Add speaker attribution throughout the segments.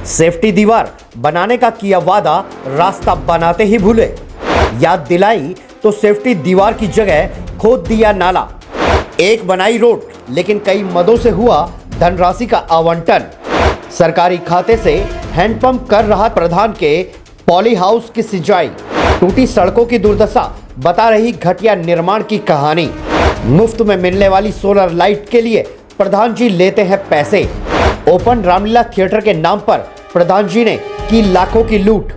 Speaker 1: Safety दीवार बनाने का किया वादा, रास्ता बनाते ही भूले। याद दिलाई तो सेफ्टी दीवार की जगह खोद दिया नाला। एक बनाई रोड, लेकिन कई मदों से हुआ धनराशि का आवंटन। सरकारी खाते से हैंडपंप कर रहा प्रधान के पॉली हाउस की सिंचाई। टूटी सड़कों की दुर्दशा बता रही घटिया निर्माण की कहानी। मुफ्त में मिलने वाली सोलर लाइट के लिए प्रधान जी लेते हैं पैसे। ओपन रामलीला थिएटर के नाम पर प्रधान जी ने की लाखों की लूट।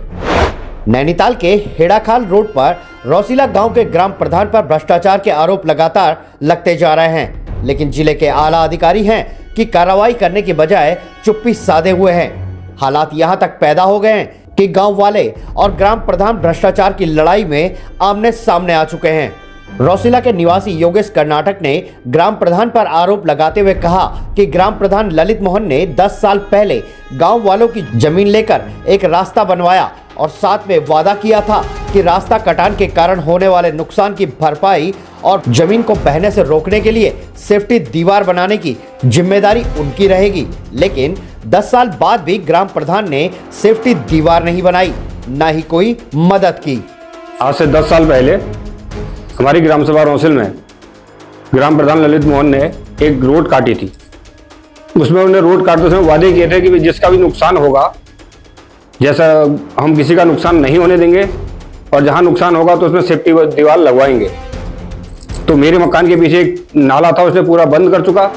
Speaker 1: नैनीताल के हेड़ाखाल रोड पर रौसीला गांव के ग्राम प्रधान पर भ्रष्टाचार के आरोप लगातार लगते जा रहे हैं, लेकिन जिले के आला अधिकारी हैं कि कार्रवाई करने के बजाय चुप्पी साधे हुए हैं। हालात यहां तक पैदा हो गए हैं कि गांव वाले और ग्राम प्रधान भ्रष्टाचार की लड़ाई में आमने सामने आ चुके हैं। रौसीला के निवासी योगेश कर्नाटक ने ग्राम प्रधान पर आरोप लगाते हुए कहा कि ग्राम प्रधान ललित मोहन ने 10 साल पहले गांव वालों की जमीन लेकर एक रास्ता बनवाया और साथ में वादा किया था कि रास्ता कटान के कारण होने वाले नुकसान की भरपाई और जमीन को बहने से रोकने के लिए सेफ्टी दीवार बनाने की जिम्मेदारी उनकी रहेगी। लेकिन 10 साल बाद भी ग्राम प्रधान ने सेफ्टी दीवार नहीं बनाई, न ही कोई मदद की।
Speaker 2: आज से 10 साल पहले हमारी ग्राम सभा रौसिल में ग्राम प्रधान ललित मोहन ने एक रोड काटी थी। उसमें उन्होंने रोड काटते समय वादे किए थे कि जिसका भी नुकसान होगा, जैसा हम किसी का नुकसान नहीं होने देंगे और जहां नुकसान होगा तो उसमें सेफ्टी दीवार लगवाएंगे। तो मेरे मकान के पीछे एक नाला था, उसने पूरा बंद कर चुका।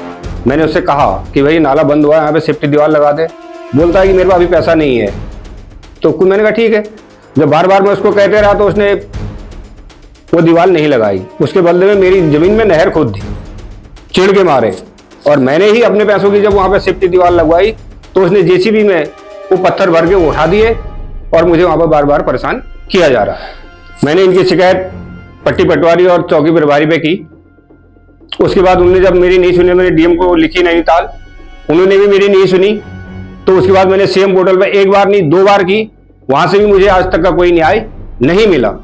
Speaker 2: मैंने उससे कहा कि भाई नाला बंद हुआ है, यहाँ पे सेफ्टी दीवार लगा दे। बोलता है कि मेरे पास अभी पैसा नहीं है। तो कुछ मैंने कहा ठीक है। जब बार बार मैं उसको कहते रहा तो उसने वो दीवार नहीं लगाई। उसके बदले में मेरी जमीन में नहर खोद दी चिढ़ के मारे, और मैंने ही अपने पैसों की जब वहाँ पे सेफ्टी दीवार लगवाई तो उसने जेसीबी में वो पत्थर भर के उठा दिए और मुझे वहाँ पर बार बार परेशान किया जा रहा है। मैंने इनकी शिकायत पट्टी पटवारी और चौकी प्रभारी पे की। उसके बाद उन्होंने जब मेरी नहीं सुनी, मैंने डीएम को लिखी नैनीताल, उन्होंने भी मेरी नहीं सुनी। तो उसके बाद मैंने सीएम पोर्टल पर एक बार नहीं 2 बार की, वहां से भी मुझे आज तक का कोई न्याय नहीं मिला।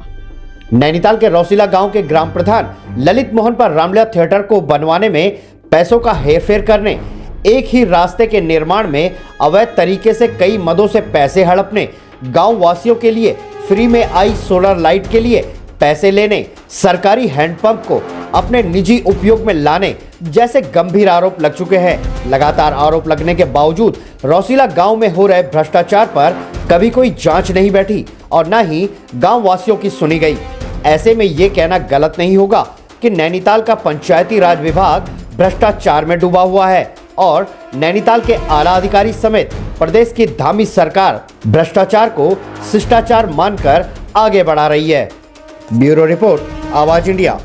Speaker 1: नैनीताल के रौसीला गांव के ग्राम प्रधान ललित मोहन पर रामलीला थिएटर को बनवाने में पैसों का हेरफेर करने, एक ही रास्ते के निर्माण में अवैध तरीके से कई मदों से पैसे हड़पने, गांव वासियों के लिए फ्री में आई सोलर लाइट के लिए पैसे लेने, सरकारी हैंडपंप को अपने निजी उपयोग में लाने जैसे गंभीर आरोप लग चुके हैं। लगातार आरोप लगने के बावजूद रौसीला गांव में हो रहे भ्रष्टाचार पर कभी कोई जांच नहीं बैठी और न ही गांव वासियों की सुनी गई। ऐसे में ये कहना गलत नहीं होगा कि नैनीताल का पंचायती राज विभाग भ्रष्टाचार में डूबा हुआ है और नैनीताल के आला अधिकारी समेत प्रदेश की धामी सरकार भ्रष्टाचार को शिष्टाचार मानकर आगे बढ़ा रही है। ब्यूरो रिपोर्ट, आवाज इंडिया।